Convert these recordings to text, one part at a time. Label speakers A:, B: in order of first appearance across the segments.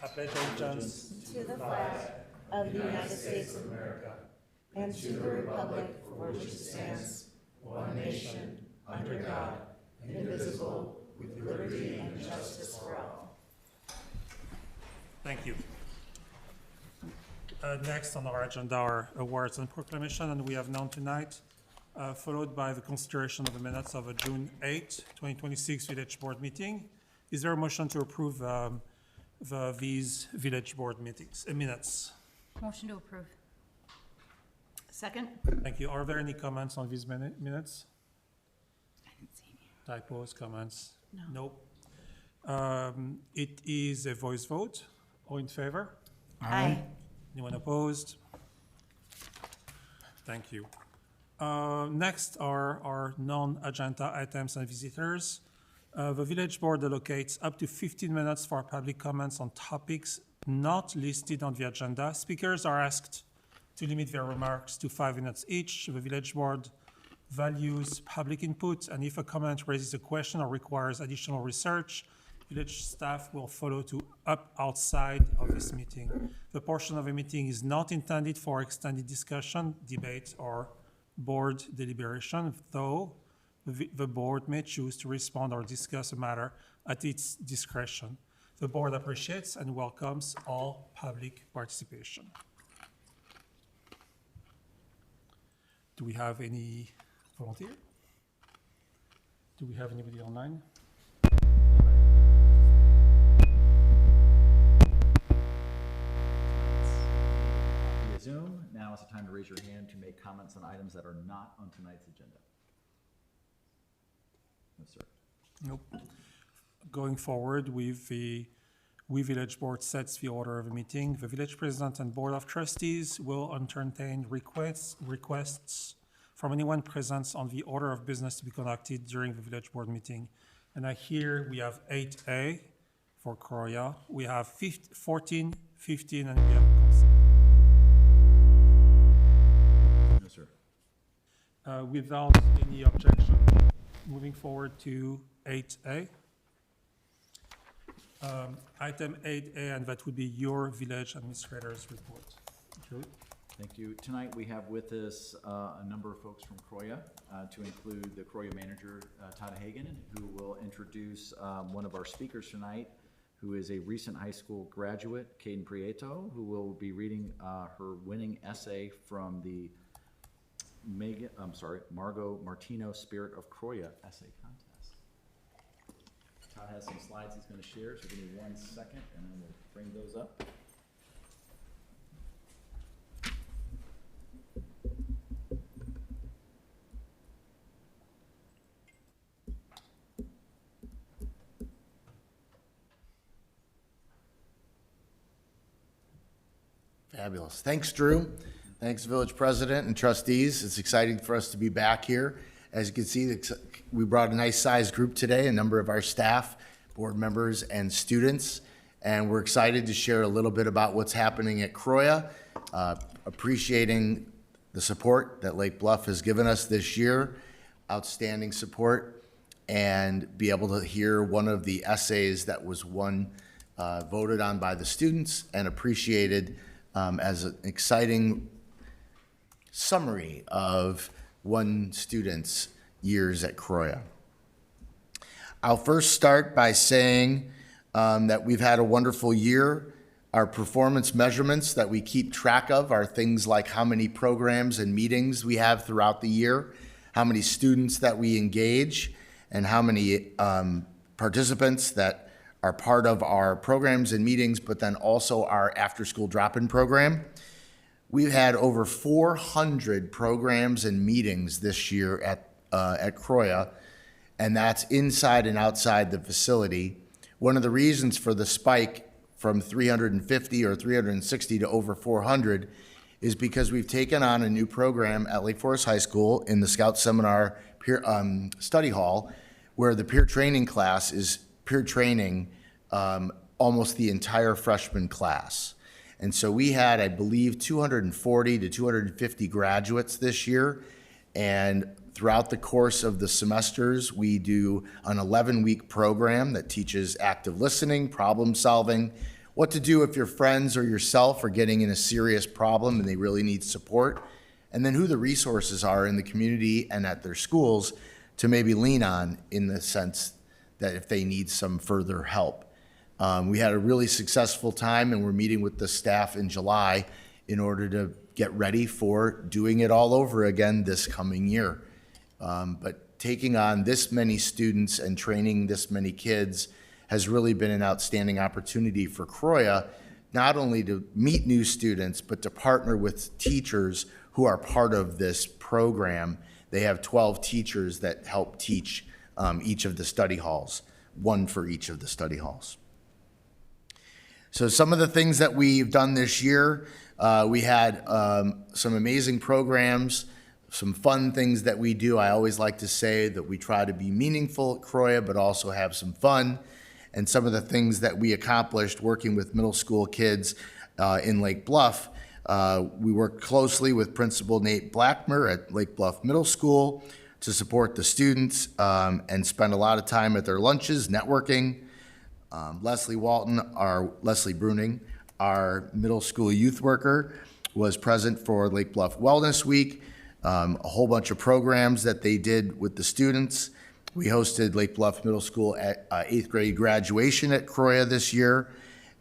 A: I pledge allegiance
B: to the flag of the United States of America and to the republic for which it stands, one nation, under God, indivisible, with liberty and justice for all.
A: Thank you. Next on our agenda are awards and proclamation, and we have none tonight, followed by the consideration of the minutes of a June 8, 2026 Village Board meeting. Is there a motion to approve these Village Board minutes?
C: Motion to approve. Second?
A: Thank you. Are there any comments on these minutes?
C: I didn't see any.
A: Typos, comments?
C: No.
A: Nope. It is a voice vote. All in favor?
C: Aye.
A: Anyone opposed? Thank you. Next are our non-agenda items and visitors. The Village Board allocates up to 15 minutes for public comments on topics not listed on the agenda. Speakers are asked to limit their remarks to 5 minutes each. The Village Board values public input, and if a comment raises a question or requires additional research, Village staff will follow up outside of this meeting. The portion of the meeting is not intended for extended discussion, debate, or board deliberation, though the board may choose to respond or discuss a matter at its discretion. The board appreciates and welcomes all public participation. Do we have any volunteer? Do we have anybody online?
D: Via Zoom. Now is the time to raise your hand to make comments on items that are not on tonight's agenda. No, sir.
A: Nope. Going forward with we Village Board sets the order of the meeting. The Village President and Board of Trustees will entertain requests from anyone present on the order of business to be conducted during the Village Board meeting. And here we have 8A for Croya. We have 14, 15, and we have
D: No, sir.
A: without any objection, moving forward to 8A. Item 8A, and that would be your village administrator's report. Julie?
D: Thank you. Tonight we have with us a number of folks from Croya, to include the Croya manager, Todd Hagan, who will introduce one of our speakers tonight, who is a recent high school graduate, Caden Prieto, who will be reading her winning essay from the Margot Martino Spirit of Croya essay contest. Todd has some slides he's going to share, so give me 1 second and then we'll bring those up.
E: Fabulous. Thanks, Drew. Thanks, Village President and trustees. It's exciting for us to be back here. As you can see, we brought a nice sized group today, a number of our staff, board members, and students. And we're excited to share a little bit about what's happening at Croya, appreciating the support that Lake Bluff has given us this year, outstanding support, and be able to hear one of the essays that was voted on by the students and appreciated as an exciting summary of one student's years at Croya. I'll first start by saying that we've had a wonderful year. Our performance measurements that we keep track of are things like how many programs and meetings we have throughout the year, how many students that we engage, and how many participants that are part of our programs and meetings, but then also our after-school drop-in program. We've had over 400 programs and meetings this year at Croya, and that's inside and outside the facility. One of the reasons for the spike from 350 or 360 to over 400 is because we've taken on a new program at Lake Forest High School in the Scout Seminar Study Hall, where the peer training class is peer training almost the entire freshman class. And so we had, I believe, 240 to 250 graduates this year. And throughout the course of the semesters, we do an 11-week program that teaches active listening, problem solving, what to do if your friends or yourself are getting in a serious problem and they really need support, and then who the resources are in the community and at their schools to maybe lean on in the sense that if they need some further help. We had a really successful time, and we're meeting with the staff in July in order to get ready for doing it all over again this coming year. But taking on this many students and training this many kids has really been an outstanding opportunity for Croya, not only to meet new students, but to partner with teachers who are part of this program. They have 12 teachers that help teach each of the study halls, one for each of the study halls. So some of the things that we've done this year, we had some amazing programs, some fun things that we do. I always like to say that we try to be meaningful at Croya, but also have some fun. And some of the things that we accomplished working with middle school kids in Lake Bluff, we worked closely with Principal Nate Blackmer at Lake Bluff Middle School to support the students and spend a lot of time at their lunches networking. Leslie Bruning, our middle school youth worker, was present for Lake Bluff Wellness Week, a whole bunch of programs that they did with the students. We hosted Lake Bluff Middle School at 8th grade graduation at Croya this year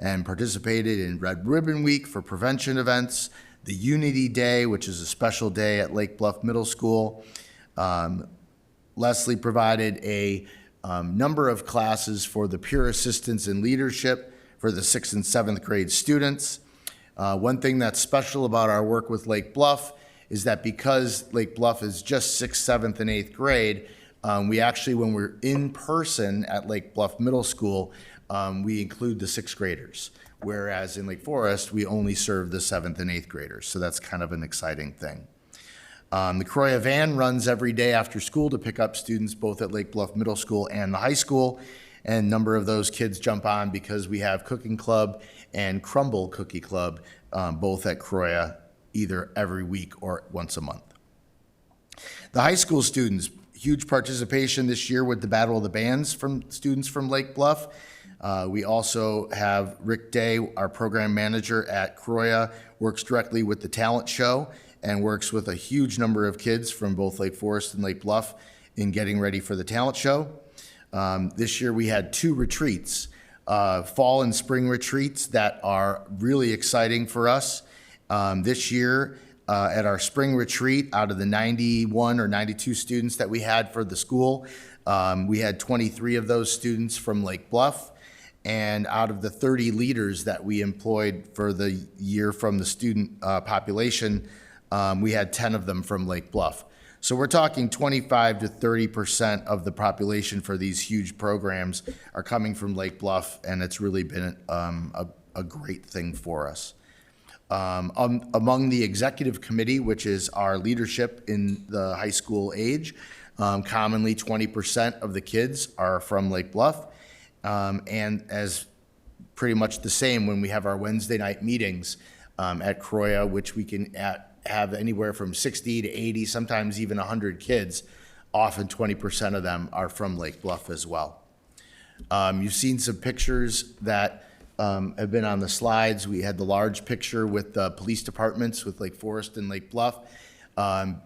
E: and participated in Red Ribbon Week for prevention events, the Unity Day, which is a special day at Lake Bluff Middle School. Leslie provided a number of classes for the peer assistance and leadership for the 6th and 7th grade students. One thing that's special about our work with Lake Bluff is that because Lake Bluff is just 6th, 7th, and 8th grade, we actually, when we're in person at Lake Bluff Middle School, we include the 6th graders, whereas in Lake Forest, we only serve the 7th and 8th graders. So that's kind of an exciting thing. The Croya van runs every day after school to pick up students both at Lake Bluff Middle School and the high school. And a number of those kids jump on because we have Cooking Club and Crumble Cookie Club, both at Croya, either every week or once a month. The high school students, huge participation this year with the Battle of the Bands from students from Lake Bluff. We also have Rick Day, our program manager at Croya, works directly with the talent show and works with a huge number of kids from both Lake Forest and Lake Bluff in getting ready for the talent show. This year we had 2 retreats, fall and spring retreats that are really exciting for us. This year at our spring retreat, out of the 91 or 92 students that we had for the school, we had 23 of those students from Lake Bluff. And out of the 30 leaders that we employed for the year from the student population, we had 10 of them from Lake Bluff. So we're talking 25 to 30% of the population for these huge programs are coming from Lake Bluff, and it's really been a great thing for us. Among the executive committee, which is our leadership in the high school age, commonly 20% of the kids are from Lake Bluff, and as pretty much the same when we have our Wednesday night meetings at Croya, which we can have anywhere from 60 to 80, sometimes even 100 kids. Often 20% of them are from Lake Bluff as well. You've seen some pictures that have been on the slides. We had the large picture with the police departments with Lake Forest and Lake Bluff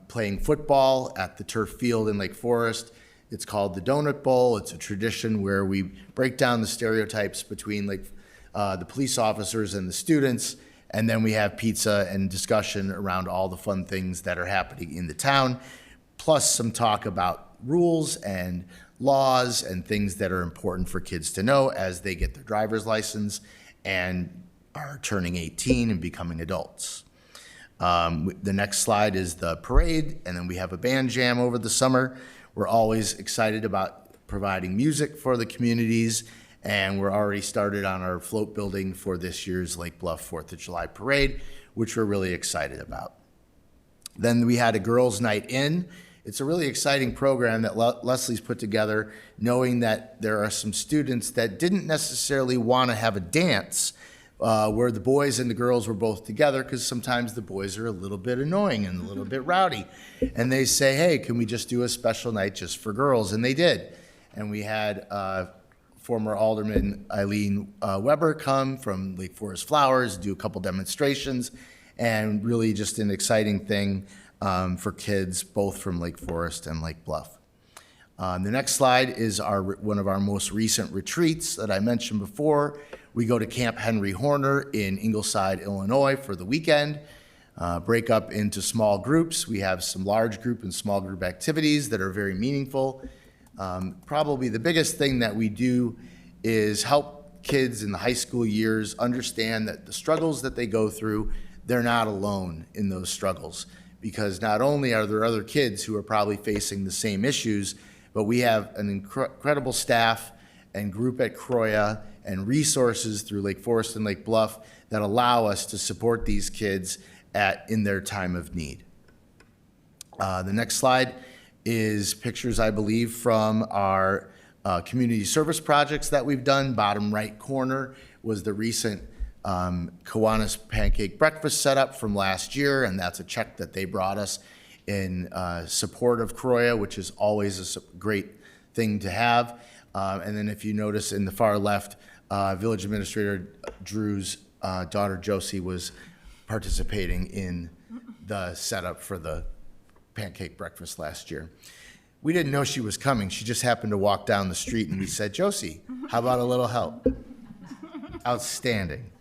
E: playing football at the turf field in Lake Forest. It's called the Donut Bowl. It's a tradition where we break down the stereotypes between the police officers and the students, and then we have pizza and discussion around all the fun things that are happening in the town, plus some talk about rules and laws and things that are important for kids to know as they get their driver's license and are turning 18 and becoming adults. The next slide is the parade, and then we have a band jam over the summer. We're always excited about providing music for the communities, and we're already started on our float building for this year's Lake Bluff 4th of July parade, which we're really excited about. Then we had a girls' night in. It's a really exciting program that Leslie's put together, knowing that there are some students that didn't necessarily want to have a dance where the boys and the girls were both together, because sometimes the boys are a little bit annoying and a little bit rowdy. And they say, hey, can we just do a special night just for girls? And they did. And we had former Alderman Eileen Weber come from Lake Forest Flowers, do a couple demonstrations, and really just an exciting thing for kids both from Lake Forest and Lake Bluff. The next slide is one of our most recent retreats that I mentioned before. We go to Camp Henry Horner in Ingleside, Illinois for the weekend, break up into small groups. We have some large group and small group activities that are very meaningful. Probably the biggest thing that we do is help kids in the high school years understand that the struggles that they go through, they're not alone in those struggles, because not only are there other kids who are probably facing the same issues, but we have an incredible staff and group at Croya and resources through Lake Forest and Lake Bluff that allow us to support these kids in their time of need. The next slide is pictures, I believe, from our community service projects that we've done. Bottom right corner was the recent Kiwanis Pancake Breakfast setup from last year, and that's a check that they brought us in support of Croya, which is always a great thing to have. And then if you notice in the far left, Village Administrator Drew's daughter Josie was participating in the setup for the pancake breakfast last year. We didn't know she was coming. She just happened to walk down the street and we said, Josie, how about a little help? Outstanding.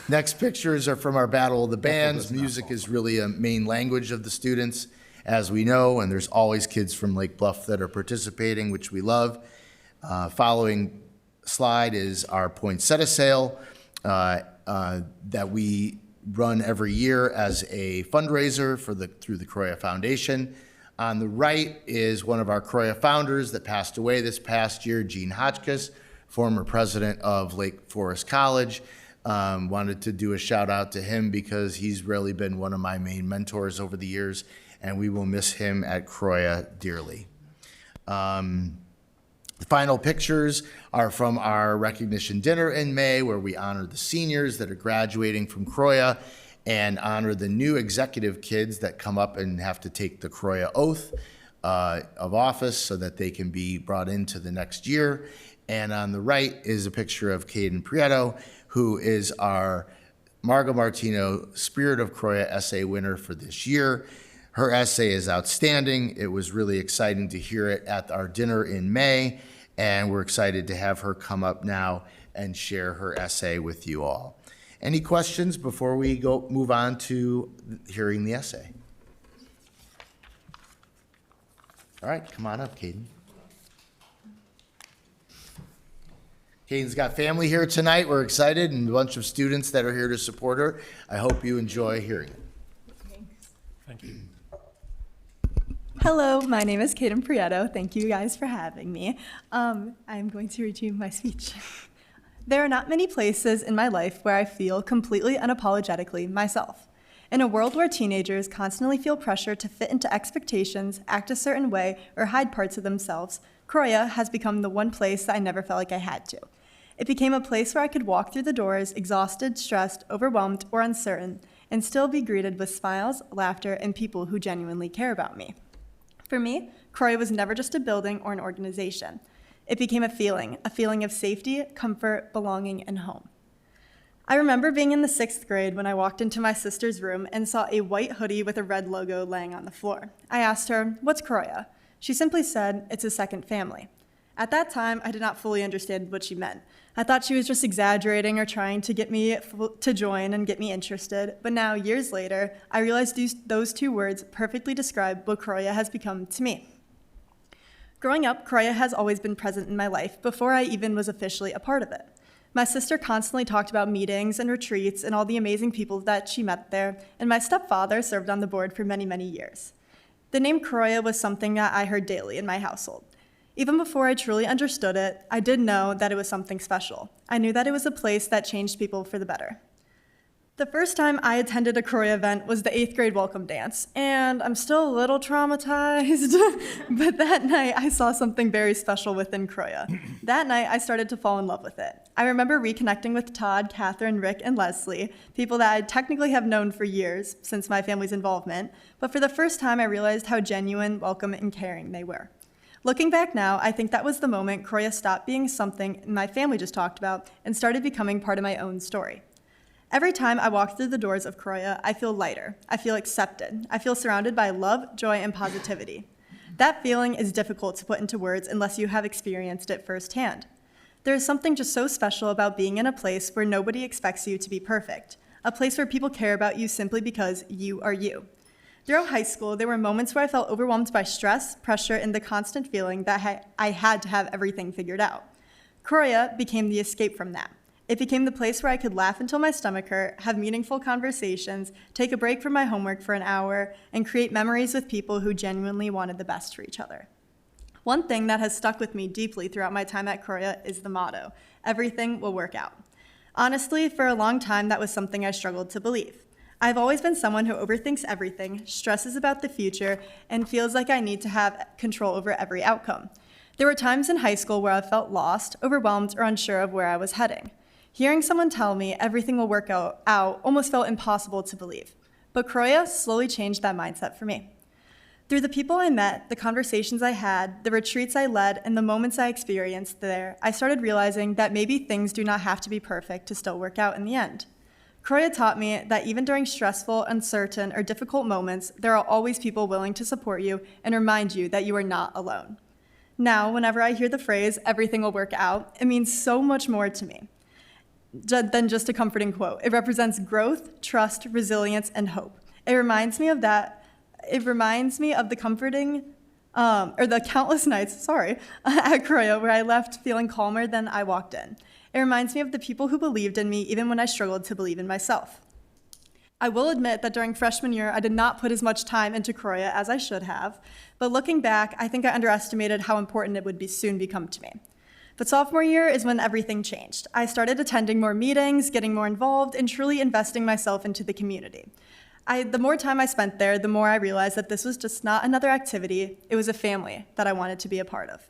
E: Next pictures are from our Battle of the Bands. Music is really a main language of the students, as we know, and there's always kids from Lake Bluff that are participating, which we love. Following slide is our poinsettia sale that we run every year as a fundraiser through the Croya Foundation. On the right is one of our Croya founders that passed away this past year, Gene Hotchkiss, former president of Lake Forest College. Wanted to do a shout out to him because he's really been one of my main mentors over the years, and we will miss him at Croya dearly. The final pictures are from our recognition dinner in May, where we honor the seniors that are graduating from Croya and honor the new executive kids that come up and have to take the Croya oath of office so that they can be brought into the next year. And on the right is a picture of Caden Prieto, who is our Margo Martino Spirit of Croya essay winner for this year. Her essay is outstanding. It was really exciting to hear it at our dinner in May, and we're excited to have her come up now and share her essay with you all. Any questions before we move on to hearing the essay? All right, come on up, Caden. Caden's got family here tonight. We're excited, and a bunch of students that are here to support her. I hope you enjoy hearing it.
A: Thank you.
F: Hello, my name is Caden Prieto. Thank you guys for having me. I'm going to read you my speech. There are not many places in my life where I feel completely unapologetically myself. In a world where teenagers constantly feel pressure to fit into expectations, act a certain way, or hide parts of themselves, Croya has become the one place that I never felt like I had to. It became a place where I could walk through the doors exhausted, stressed, overwhelmed, or uncertain, and still be greeted with smiles, laughter, and people who genuinely care about me. For me, Croya was never just a building or an organization. It became a feeling of safety, comfort, belonging, and home. I remember being in the 6th grade when I walked into my sister's room and saw a white hoodie with a red logo laying on the floor. I asked her, "What's Croya?" She simply said, "It's a second family." At that time, I did not fully understand what she meant. I thought she was just exaggerating or trying to get me to join and get me interested. But now, years later, I realized those two words perfectly describe what Croya has become to me. Growing up, Croya has always been present in my life before I even was officially a part of it. My sister constantly talked about meetings and retreats and all the amazing people that she met there, and my stepfather served on the board for many, many years. The name Croya was something that I heard daily in my household. Even before I truly understood it, I did know that it was something special. I knew that it was a place that changed people for the better. The first time I attended a Croya event was the 8th grade welcome dance, and I'm still a little traumatized, but that night I saw something very special within Croya. That night I started to fall in love with it. I remember reconnecting with Todd, Catherine, Rick, and Leslie, people that I technically have known for years since my family's involvement, but for the first time I realized how genuine, welcome, and caring they were. Looking back now, I think that was the moment Croya stopped being something my family just talked about and started becoming part of my own story. Every time I walk through the doors of Croya, I feel lighter. I feel accepted. I feel surrounded by love, joy, and positivity. That feeling is difficult to put into words unless you have experienced it firsthand. There is something just so special about being in a place where nobody expects you to be perfect, a place where people care about you simply because you are you. Throughout high school, there were moments where I felt overwhelmed by stress, pressure, and the constant feeling that I had to have everything figured out. Croya became the escape from that. It became the place where I could laugh until my stomach hurt, have meaningful conversations, take a break from my homework for an hour, and create memories with people who genuinely wanted the best for each other. One thing that has stuck with me deeply throughout my time at Croya is the motto, everything will work out. Honestly, for a long time, that was something I struggled to believe. I've always been someone who overthinks everything, stresses about the future, and feels like I need to have control over every outcome. There were times in high school where I felt lost, overwhelmed, or unsure of where I was heading. Hearing someone tell me everything will work out almost felt impossible to believe. But Croya slowly changed that mindset for me. Through the people I met, the conversations I had, the retreats I led, and the moments I experienced there, I started realizing that maybe things do not have to be perfect to still work out in the end. Croya taught me that even during stressful, uncertain, or difficult moments, there are always people willing to support you and remind you that you are not alone. Now, whenever I hear the phrase, everything will work out, it means so much more to me than just a comforting quote. It represents growth, trust, resilience, and hope. It reminds me of the comforting, or the countless nights, at Croya where I left feeling calmer than I walked in. It reminds me of the people who believed in me even when I struggled to believe in myself. I will admit that during freshman year, I did not put as much time into Croya as I should have, but looking back, I think I underestimated how important it would soon become to me. But sophomore year is when everything changed. I started attending more meetings, getting more involved, and truly investing myself into the community. The more time I spent there, the more I realized that this was just not another activity, it was a family that I wanted to be a part of.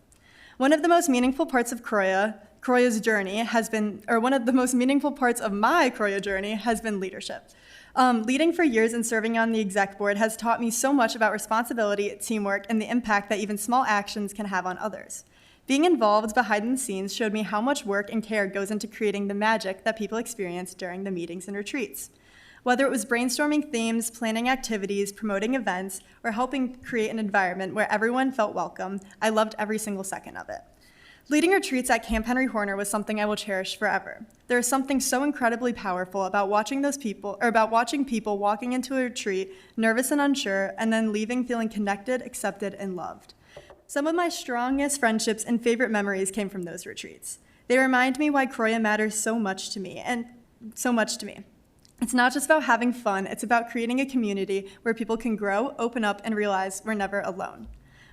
F: One of the most meaningful parts of Croya's journey has been, or one of the most meaningful parts of my Croya journey has been leadership. Leading for years and serving on the exec board has taught me so much about responsibility, teamwork, and the impact that even small actions can have on others. Being involved behind the scenes showed me how much work and care goes into creating the magic that people experience during the meetings and retreats. Whether it was brainstorming themes, planning activities, promoting events, or helping create an environment where everyone felt welcome, I loved every single second of it. Leading retreats at Camp Henry Horner was something I will cherish forever. There is something so incredibly powerful about watching people walking into a retreat, nervous and unsure, and then leaving feeling connected, accepted, and loved. Some of my strongest friendships and favorite memories came from those retreats. They remind me why Croya matters so much to me. It's not just about having fun, it's about creating a community where people can grow, open up, and realize we're never alone.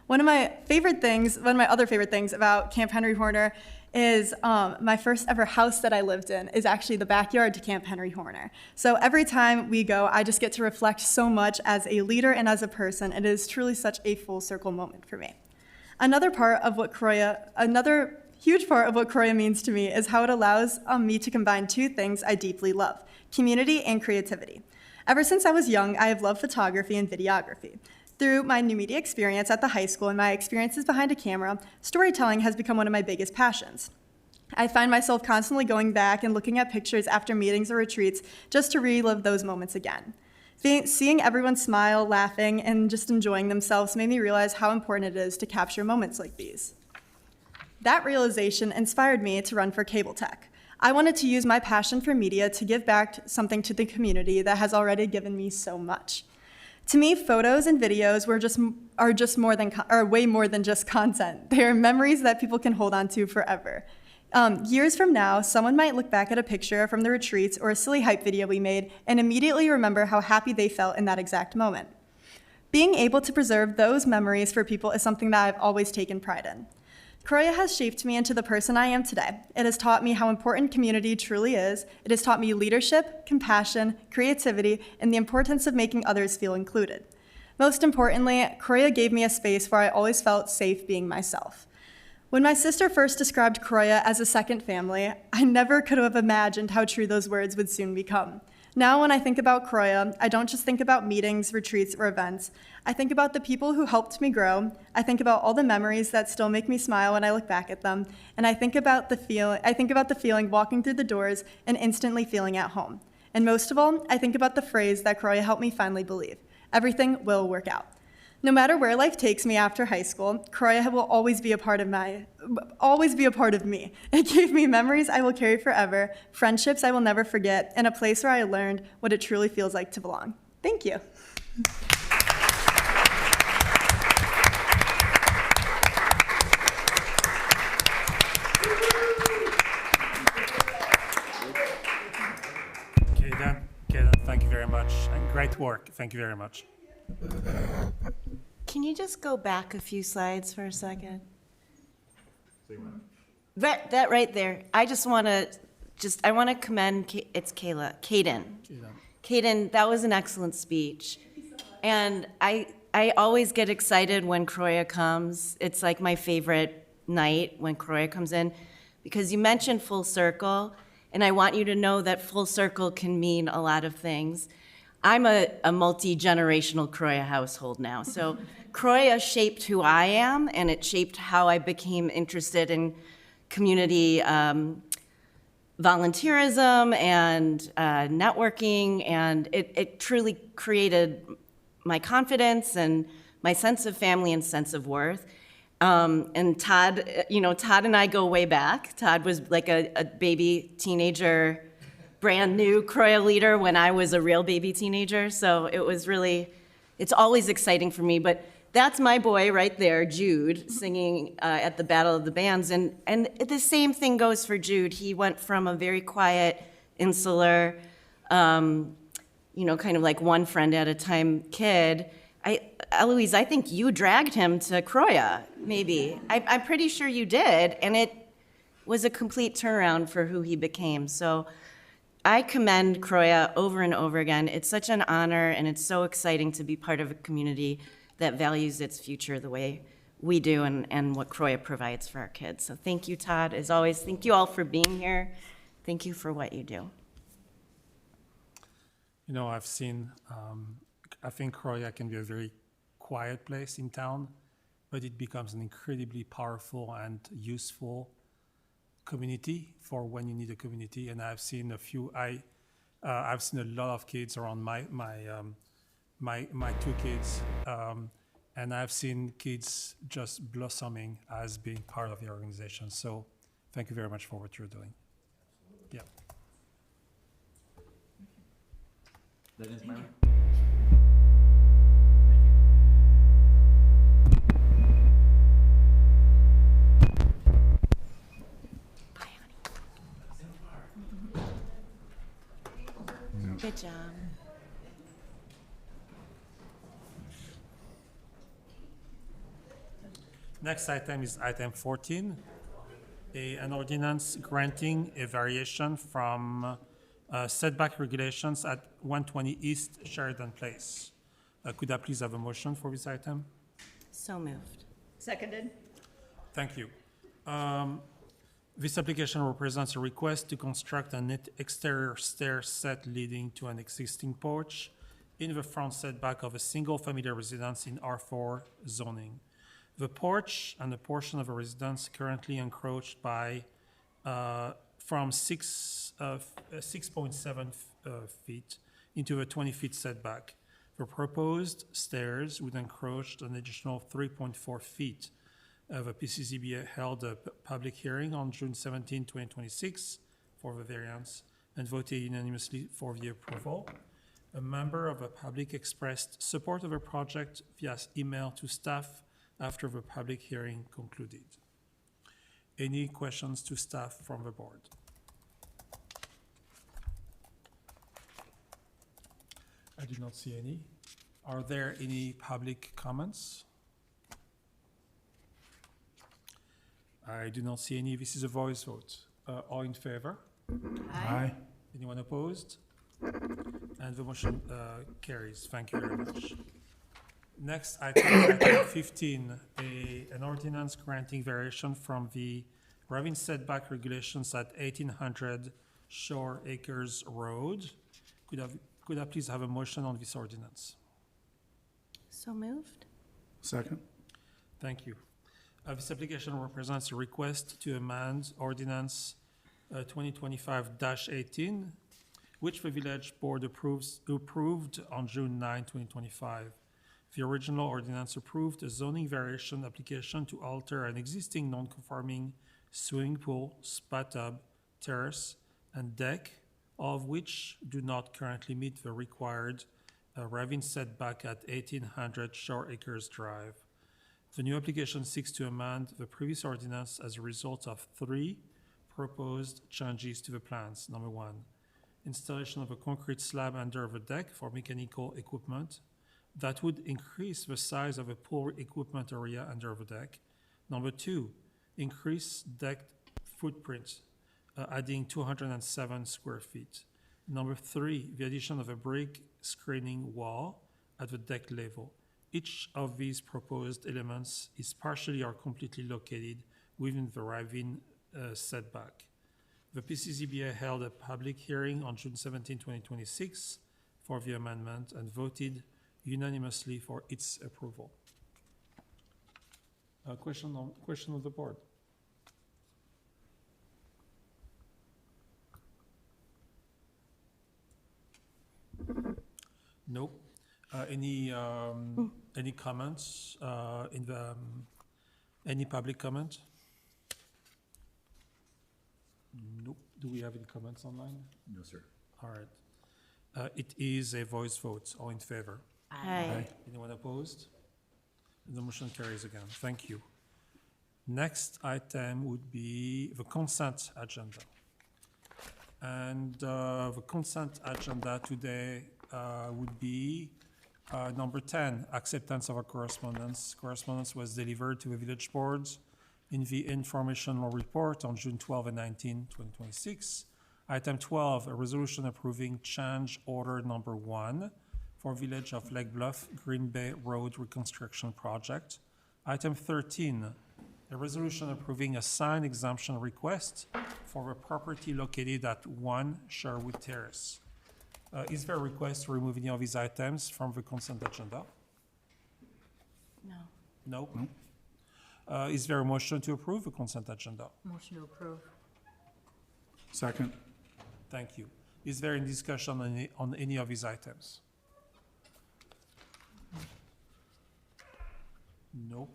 F: One of my other favorite things about Camp Henry Horner is my first ever house that I lived in is actually the backyard to Camp Henry Horner. So every time we go, I just get to reflect so much as a leader and as a person. It is truly such a full circle moment for me. Another huge part of what Croya means to me is how it allows me to combine two things I deeply love, community and creativity. Ever since I was young, I have loved photography and videography. Through my new media experience at the high school and my experiences behind a camera, storytelling has become one of my biggest passions. I find myself constantly going back and looking at pictures after meetings or retreats just to relive those moments again. Seeing everyone smile, laughing, and just enjoying themselves made me realize how important it is to capture moments like these. That realization inspired me to run for cable tech. I wanted to use my passion for media to give back something to the community that has already given me so much. To me, photos and videos are way more than just content. They are memories that people can hold on to forever. Years from now, someone might look back at a picture from the retreats or a silly hype video we made and immediately remember how happy they felt in that exact moment. Being able to preserve those memories for people is something that I've always taken pride in. Croya has shaped me into the person I am today. It has taught me how important community truly is. It has taught me leadership, compassion, creativity, and the importance of making others feel included. Most importantly, Croya gave me a space where I always felt safe being myself. When my sister first described Croya as a second family, I never could have imagined how true those words would soon become. Now, when I think about Croya, I don't just think about meetings, retreats, or events. I think about the people who helped me grow. I think about all the memories that still make me smile when I look back at them. And I think about the feeling walking through the doors and instantly feeling at home. And most of all, I think about the phrase that Croya helped me finally believe: everything will work out. No matter where life takes me after high school, Croya will always be a part of me. It gave me memories I will carry forever, friendships I will never forget, and a place where I learned what it truly feels like to belong. Thank you.
A: Okay, then, thank you very much. And great work. Thank you very much.
B: Can you just go back a few slides for a second? That right there. I just want to I want to commend, it's Kaden. Kaden, that was an excellent speech. And I always get excited when Croya comes. It's like my favorite night when Croya comes in, because you mentioned full circle, and I want you to know that full circle can mean a lot of things. I'm a multi-generational Croya household now, so Croya shaped who I am, and it shaped how I became interested in community volunteerism and networking, and it truly created my confidence and my sense of family and sense of worth. And Todd, Todd and I go way back. Todd was like a baby teenager, brand new Croya leader when I was a real baby teenager. So it's always exciting for me. But that's my boy right there, Jude, singing at the Battle of the Bands. And the same thing goes for Jude. He went from a very quiet, insular, kind of like one friend at a time kid. Eloise, I think you dragged him to Croya, maybe. I'm pretty sure you did. And it was a complete turnaround for who he became. So I commend Croya over and over again. It's such an honor, and it's so exciting to be part of a community that values its future the way we do, and what Croya provides for our kids. So thank you, Todd. As always, thank you all for being here. Thank you for what you do.
A: I've seen, I think Croya can be a very quiet place in town, but it becomes an incredibly powerful and useful community for when you need a community. And I've seen I've seen a lot of kids around my two kids, and I've seen kids just blossoming as being part of the organization. So thank you very much for what you're doing. Yeah.
D: That is Myra.
B: Good job.
A: Next item is item 14, an ordinance granting a variation from setback regulations at 120 East Sheridan Place. Could I please have a motion for this item?
B: So moved.
C: Seconded.
A: Thank you. This application represents a request to construct an exterior stair set leading to an existing porch in the front setback of a single-family residence in R4 zoning. The porch and a portion of a residence currently encroached by from 6.7 feet into a 20-feet setback. The proposed stairs would encroach an additional 3.4 feet. The PCZB held a public hearing on June 17, 2026 for the variance and voted unanimously for the approval. A member of the public expressed support of the project via email to staff after the public hearing concluded. Any questions to staff from the board? I do not see any. Are there any public comments? I do not see any. This is a voice vote. All in favor?
C: Aye.
A: Anyone opposed? And the motion carries. Thank you very much. Next item, item 15, an ordinance granting variation from the ravine setback regulations at 1800 Shore Acres Road. Could I please have a motion on this ordinance?
B: So moved.
C: Second.
A: Thank you. This application represents a request to amend ordinance 2025-18, which the village board approved on June 9, 2025. The original ordinance approved a zoning variation application to alter an existing non-conforming swimming pool, spa tub, terrace, and deck, all of which do not currently meet the required ravine setback at 1800 Shore Acres Drive. The new application seeks to amend the previous ordinance as a result of 3 proposed changes to the plans. Number 1, installation of a concrete slab under the deck for mechanical equipment that would increase the size of a pool equipment area under the deck. Number 2, increase deck footprint, adding 207 square feet. Number 3, the addition of a brick screening wall at the deck level. Each of these proposed elements is partially or completely located within the ravine setback. The PCZBA held a public hearing on June 17, 2026 for the amendment and voted unanimously for its approval. Question of the board? Nope. Any comments any public comment? Nope. Do we have any comments online?
D: No, sir.
A: All right. It is a voice vote. All in favor?
B: Aye.
A: Anyone opposed? The motion carries again. Thank you. Next item would be the consent agenda. And the consent agenda today would be number 10, acceptance of a correspondence. Correspondence was delivered to the village boards in the informational report on June 12 and 19, 2026. Item 12, a resolution approving change order number 1 for Village of Lake Bluff Green Bay Road Reconstruction Project. Item 13, a resolution approving a sign exemption request for a property located at 1 Sherwood Terrace. Is there a request to remove any of these items from the consent agenda?
B: No.
A: No? Is there a motion to approve the consent agenda?
C: Motion to approve. Second.
A: Thank you. Is there any discussion on any of these items? No.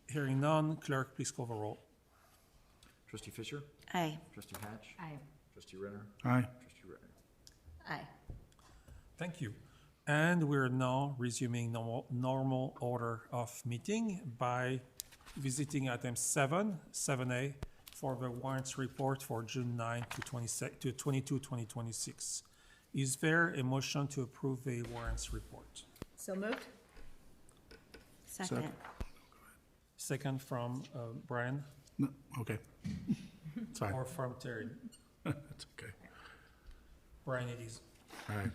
A: Hearing none, clerk, please call the roll.
D: Trustee Fisher?
B: Aye.
D: Trustee Hatch?
C: Aye.
D: Trustee Renner?
C: Aye.
D: Trustee Ritter?
B: Aye.
A: Thank you. And we're now resuming normal order of meeting by visiting item 7A, for the warrants report for June 9 to 22, 2026. Is there a motion to approve the warrants report?
C: So moved?
B: Second.
A: Second from Brian
C: No, okay. It's fine.
A: or from Terry?
C: That's okay.
A: Brian, it is.
C: All right.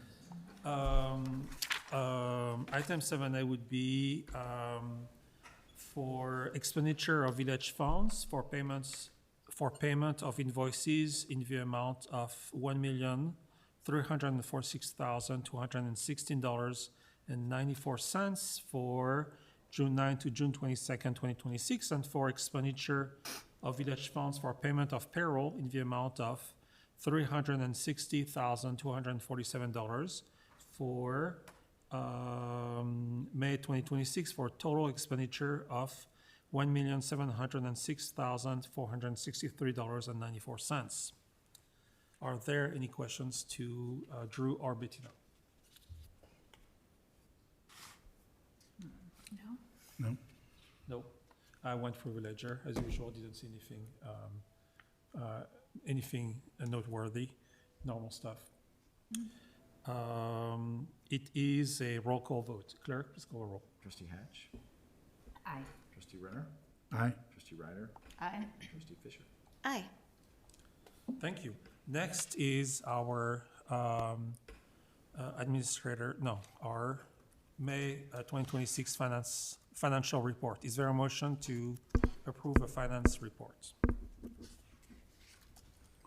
A: Item 7A would be for expenditure of village funds for payment of invoices in the amount of $1,346,216.94 for June 9 to June 22nd, 2026, and for expenditure of village funds for payment of payroll in the amount of $360,247 for May 2026, for total expenditure of $1,706,463.94. Are there any questions to Drew or Bettina?
C: No?
A: No. I went through the ledger, as usual, didn't see anything noteworthy, normal stuff. It is a roll call vote. Clerk, please call a roll.
D: Trustee Hatch?
C: Aye.
D: Trustee Renner?
C: Aye.
D: Trustee Ryder?
C: Aye.
D: Trustee Fisher?
B: Aye.
A: Thank you. Next is our our May 2026 financial report. Is there a motion to approve a finance report?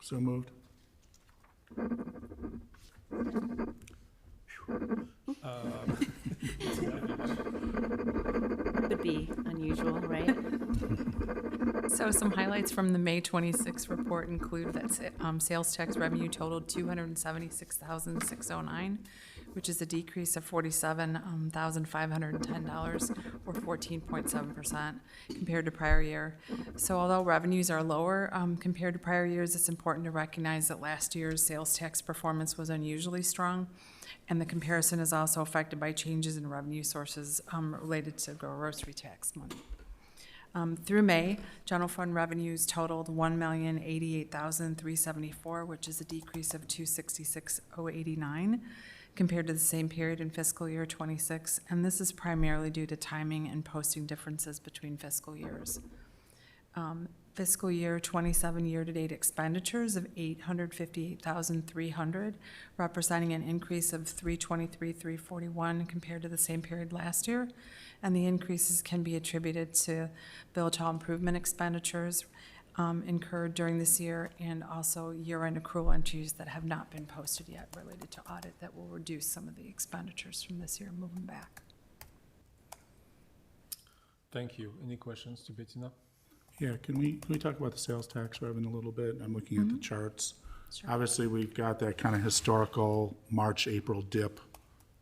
C: So moved.
G: Would be unusual, right?
H: So some highlights from the May 26 report include that sales tax revenue totaled $276,609, which is a decrease of $47,510, or 14.7% compared to prior year. So although revenues are lower compared to prior years, it's important to recognize that last year's sales tax performance was unusually strong, and the comparison is also affected by changes in revenue sources related to grocery tax money. Through May, general fund revenues totaled $1,088,374, which is a decrease of $266,089 compared to the same period in fiscal year '26, and this is primarily due to timing and posting differences between fiscal years. Fiscal year '27 year-to-date expenditures of $858,300, representing an increase of $323,341 compared to the same period last year. And the increases can be attributed to village hall improvement expenditures incurred during this year, and also year-end accrual entries that have not been posted yet related to audit that will reduce some of the expenditures from this year moving back.
A: Thank you. Any questions to Bettina?
C: Yeah, can we talk about the sales tax revenue a little bit? I'm looking at the charts.
H: Sure.
C: Obviously, we've got that kind of historical March, April dip,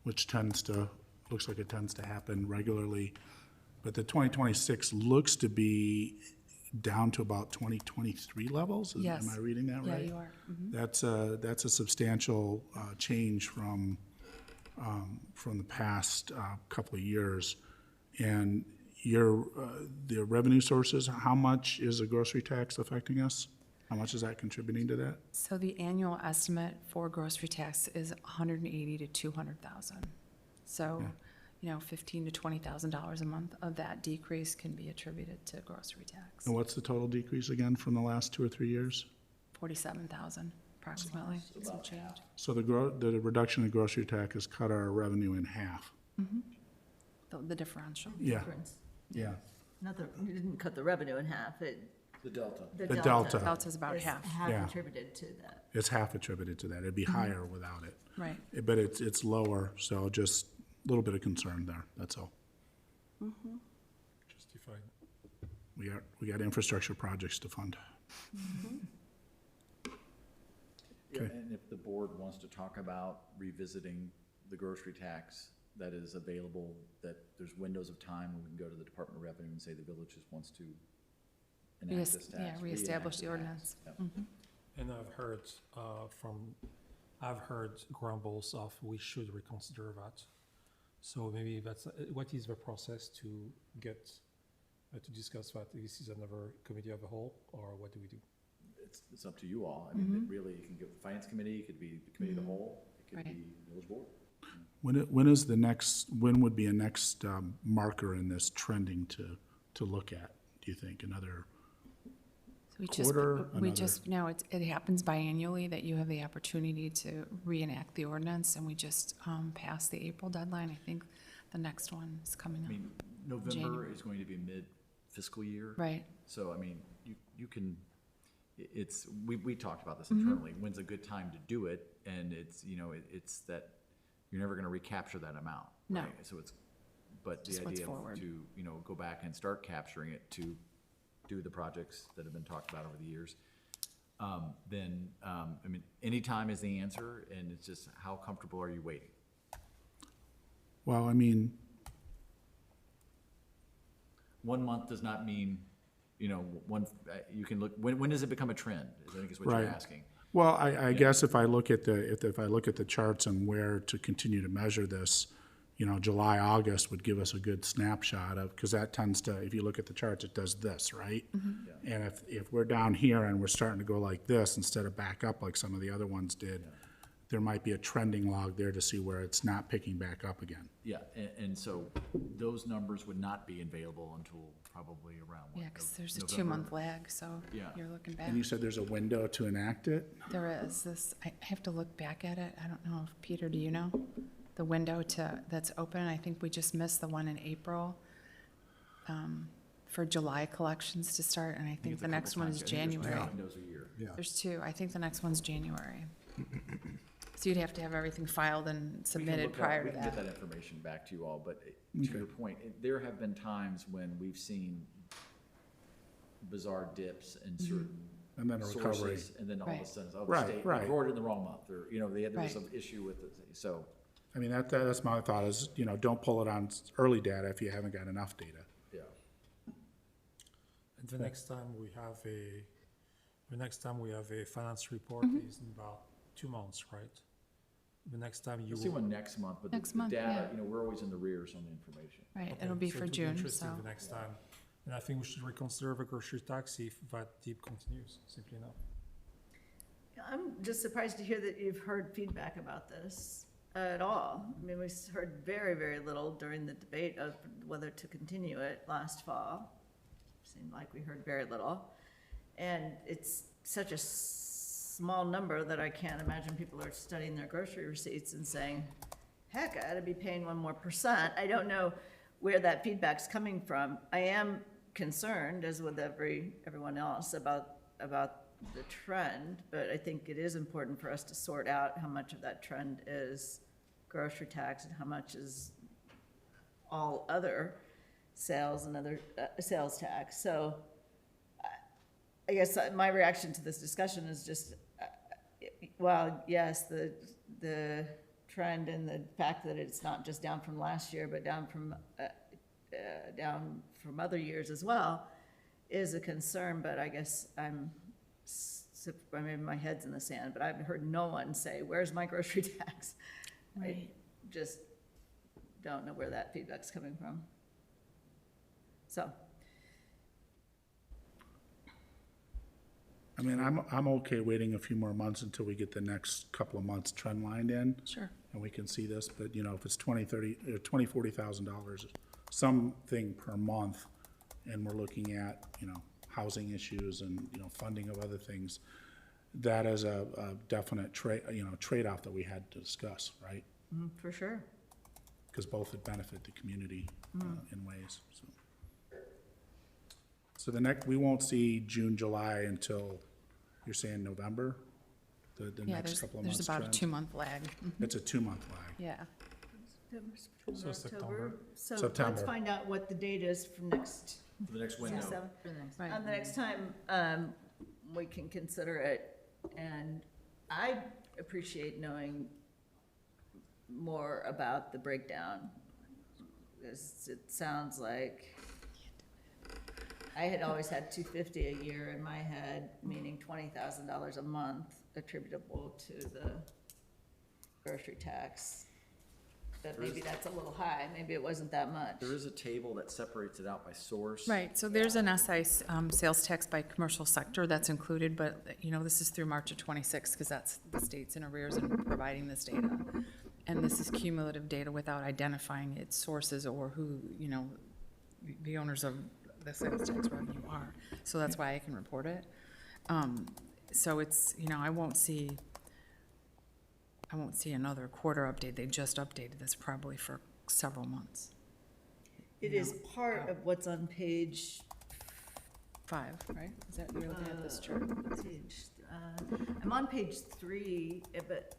C: which looks like it tends to happen regularly. But the 2026 looks to be down to about 2023 levels.
H: Yes.
C: Am I reading that right?
H: Yeah, you are. Mhm.
C: That's a substantial change from the past couple of years. And the revenue sources, how much is the grocery tax affecting us? How much is that contributing to that?
H: So the annual estimate for grocery tax is $180,000 to $200,000. So, $15,000 to $20,000 a month of that decrease can be attributed to grocery tax.
C: And what's the total decrease again from the last 2 or 3 years?
H: 47,000 approximately, some change.
C: So the reduction in grocery tax has cut our revenue in half.
H: The differential.
C: Yeah,
B: Difference.
C: yeah.
B: Not the, you didn't cut the revenue in half,
D: The delta.
B: the
C: The
B: delta.
C: delta.
H: Delta's about
B: is
H: half,
B: half
C: Yeah.
B: attributed to that.
C: It's half attributed to that. It'd be higher without it.
H: right.
C: But it's lower, so just a little bit of concern there, that's all.
A: Justified.
C: We got infrastructure projects to fund.
D: Yeah,
C: Okay.
D: and if the board wants to talk about revisiting the grocery tax that is available, that there's windows of time when we can go to the Department of Revenue and say the village just wants to enact this tax.
H: Reestablish the
D: reenact
H: ordinance.
D: tax.
A: And I've heard grumbles of we should reconsider that. So maybe that's, what is the process to get, to discuss that? This is another committee of the whole, or what do we do?
D: It's up to you all. I mean, really, it can go to the finance committee, it could be the committee of the whole, it could
H: Right.
D: be village board.
C: When would be a next marker in this trending to look at, do you think? Another,
H: We
C: Quarter,
H: no, it happens biannually that you have the opportunity to reenact the ordinance, and we just passed the April deadline. I think the next one is coming
D: I
H: up.
D: mean, November
H: January.
D: is going to be mid-fiscal year.
H: Right,
D: So, I mean, you can, we talked about this internally, when's a good time to do it? And it's, it's that you're never gonna recapture that amount.
H: No.
D: Right? So but the
H: Just what's
D: idea
H: forward.
D: to, go back and start capturing it to do the projects that have been talked about over the years, then, anytime is the answer, and it's just how comfortable are you waiting?
C: well, I mean,
D: 1 month does not mean, you can look, when does it become a trend, I think is what
C: Right.
D: you're asking.
C: well, I guess if I look at the charts and where to continue to measure this, July, August would give us a good snapshot of, because that tends to, if you look at the charts, it does this, right? And if we're down here and we're starting to go like this instead of back up like some of the other ones did, there might be a trending log there to see where it's not picking back up again.
D: Yeah, and so those numbers would not be available until probably around what?
H: yeah, because there's a
D: November?
H: 2-month lag, so
D: Yeah.
H: you're looking back.
C: And you said there's a window to enact it?
H: There is this, I have to look back at it. I don't know if, Peter, do you know? The window that's open, I think we just missed the one in April for July collections to start, and I think
D: It's a
H: the next
D: couple
H: one is
D: times. I think there's two
H: January.
D: windows a year.
H: There's two. I think the next one's January. So you'd have to have everything filed and
D: We can
H: submitted
D: look up-
H: prior to
D: We can get
H: that.
D: that information back to you all, but to your point, there have been times when we've seen bizarre dips in certain
C: And then a recovery.
D: sources, and then all of a
H: Right.
D: sudden, the
C: Right,
D: state
C: right.
D: recorded in the wrong month, or, there was
H: Right.
D: some issue with it, so.
C: I mean, that's my thought is, don't pull it on early data if you haven't got enough data.
D: Yeah.
A: And the next time we have a finance report is in about 2 months, right? The next time you
D: We'll see
A: will.
D: one next month, but
H: Next
D: the
H: month,
D: data,
H: yeah.
D: we're always in the rears on the information.
H: Right,
A: Okay,
H: it'll be
A: so
H: for
A: it would
H: June,
A: interesting
H: so.
A: The next time. And I think we should reconsider the grocery tax if that dip continues, simply enough.
B: I'm just surprised to hear that you've heard feedback about this at all. I mean, we heard very, very little during the debate of whether to continue it last fall. Seemed like we heard very little. And it's such a small number that I can't imagine people are studying their grocery receipts and saying, heck, I ought to be paying 1% more. I don't know where that feedback's coming from. I am concerned, as with everyone else, about the trend, but I think it is important for us to sort out how much of that trend is grocery tax and how much is all other sales and other sales tax. So I guess my reaction to this discussion is just, well, yes, the trend and the fact that it's not just down from last year, but down from other years as well, is a concern. But I guess I mean, my head's in the sand, but I've heard no one say, where's my grocery tax? I
H: Right.
B: just don't know where that feedback's coming from. So,
C: I mean, I'm okay waiting a few more months until we get the next couple of months trend lined in,
H: Sure.
C: and we can see this, but, if it's $40,000, something per month, and we're looking at, housing issues and, funding of other things, that is a definite trade-off that we had to discuss, right?
B: for sure.
C: Because both would benefit the community in ways, so. So we won't see June, July until, you're saying November? The
H: Yeah,
C: next couple of
H: there's
C: months
H: about a
C: trend?
H: 2-month lag.
C: It's a 2-month lag.
H: Yeah.
A: So September.
B: So
C: September.
B: let's find out what the date is for next.
D: For the next window.
H: Right.
B: The next time, we can consider it, and I appreciate knowing more about the breakdown. Because it sounds like, I had always had $250 a year in my head, meaning $20,000 a month attributable to the grocery tax. But maybe that's a little high, maybe it wasn't that much.
D: There is a table that separates it out by source.
H: Right, so there's an SI sales tax by commercial sector that's included, but, this is through March of '26, because that's the state's in arrears in providing this data. And this is cumulative data without identifying its sources or who, the owners of the sales tax revenue are. So that's why I can report it. So it's, I won't see another quarter update. They just updated this probably for several months.
B: It is part of what's on page
H: 5, right? Is that, you're looking at this chart?
B: I'm on page 3, but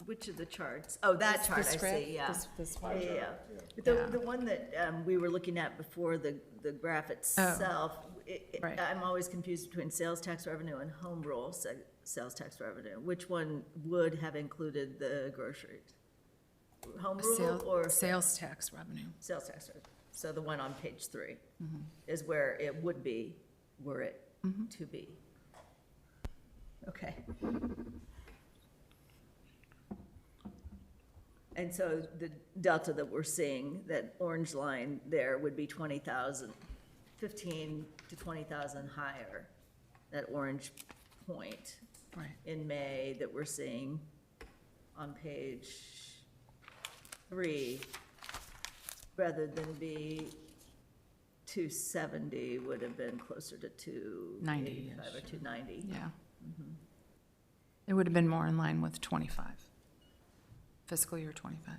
B: which of the charts? Oh, that chart, I see, yeah.
H: This
B: Yeah,
H: one.
B: yeah, yeah. But
H: Yeah.
B: the one that we were looking at before the graph itself,
H: Right.
B: I'm always confused between sales tax revenue and home rule sales tax revenue. Which one would have included the groceries? Home rule or
H: Sales tax revenue.
B: sales tax revenue? So the one on page 3 is where it would be, were it to be. Okay. And so the delta that we're seeing, that orange line there would be 20,000, 15 to 20,000 higher, that orange point
H: Right.
B: in May that we're seeing on page 3, rather than be 270, would have been closer to 285 or 290.
H: Yeah. It would have been more in line with 25, fiscal year 25.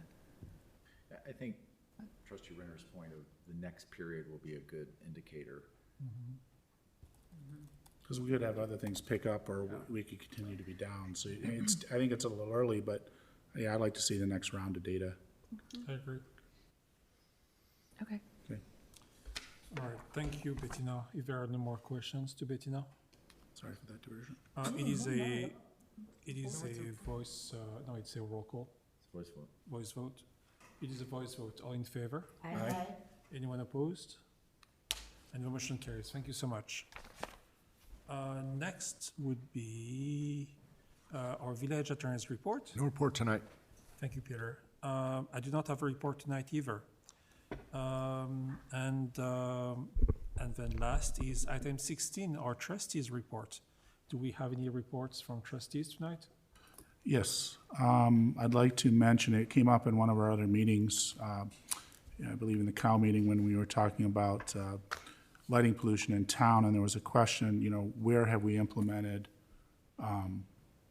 D: I think trustee Renner's point of the next period will be a good indicator.
C: Because we could have other things pick up, or we could continue to be down. So I think it's a little early, but yeah, I'd like to see the next round of data.
A: I agree.
G: Okay.
C: Okay,
A: All right, thank you, Bettina. If there are no more questions to Bettina?
C: sorry for that diversion.
A: It is a voice, no, it's a roll call,
D: Voice vote.
A: voice vote. It is a voice vote. All in favor?
B: Aye.
A: Anyone opposed? And the motion carries. Thank you so much. Next would be our village attorney's report.
I: No report tonight.
A: Thank you, Peter. I do not have a report tonight either. And then last is item 16, our trustees report. Do we have any reports from trustees tonight?
C: Yes, I'd like to mention, it came up in one of our other meetings, I believe in the cow meeting when we were talking about lighting pollution in town, and there was a question, where have we implemented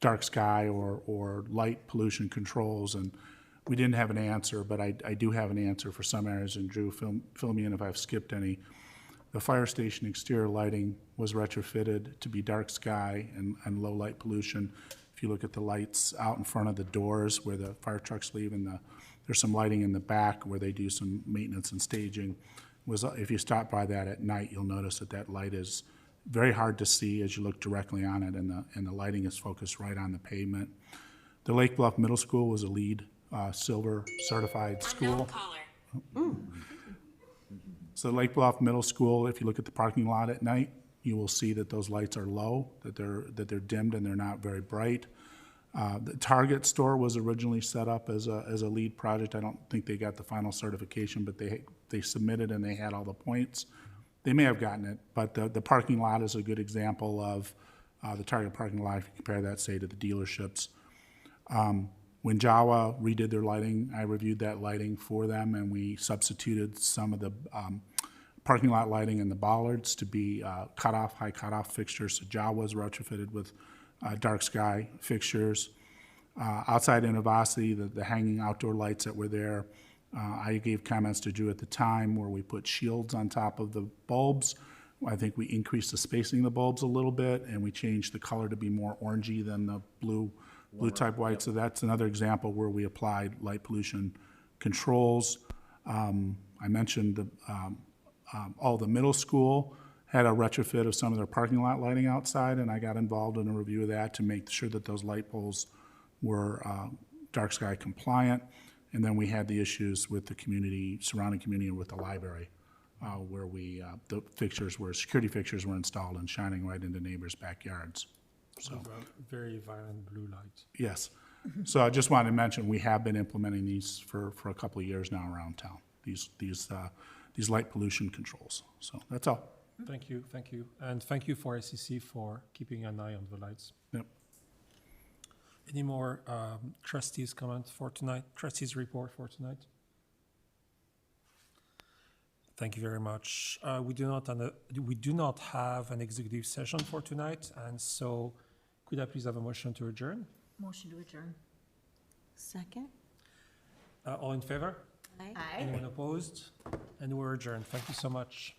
C: dark sky or light pollution controls? And we didn't have an answer, but I do have an answer for some areas, and Drew, fill me in if I've skipped any. The fire station exterior lighting was retrofitted to be dark sky and low light pollution. If you look at the lights out in front of the doors where the fire trucks leave, and there's some lighting in the back where they do some maintenance and staging. If you stop by that at night, you'll notice that light is very hard to see as you look directly on it, and the lighting is focused right on the pavement. The Lake Bluff Middle School was a LEED Silver certified school. So Lake Bluff Middle School, if you look at the parking lot at night, you will see that those lights are low, that they're dimmed and they're not very bright. The Target store was originally set up as a LEED project. I don't think they got the final certification, but they submitted and they had all the points. They may have gotten it, but the parking lot is a good example of the Target parking lot, if you compare that, say, to the dealerships. When Jawa redid their lighting, I reviewed that lighting for them, and we substituted some of the parking lot lighting in the bollards to be high cutoff fixtures. So Jawa was retrofitted with dark sky fixtures. Outside Innovacity, the hanging outdoor lights that were there, I gave comments to Drew at the time where we put shields on top of the bulbs. I think we increased the spacing of the bulbs a little bit, and we changed the color to be more orangey than the blue type white. So that's another example where we applied light pollution controls. I mentioned all the middle school had a retrofit of some of their parking lot lighting outside, and I got involved in a review of that to make sure that those light poles were dark sky compliant. And then we had the issues with the surrounding community, and with the library, where the security fixtures were installed and shining right into neighbors' backyards. So,
A: Very violent blue light.
C: yes. So I just wanted to mention, we have been implementing these for a couple of years now around town, these light pollution controls. So that's all.
A: Thank you. And thank you for SEC for keeping an eye on the lights.
C: Yep.
A: Any more trustees' comments for tonight? Trustees' report for tonight? Thank you very much. We do not have an executive session for tonight, and so could I please have a motion to adjourn?
G: Motion to adjourn.
B: Second?
A: All in favor?
B: Aye.
A: Anyone opposed? And we're adjourned. Thank you so much.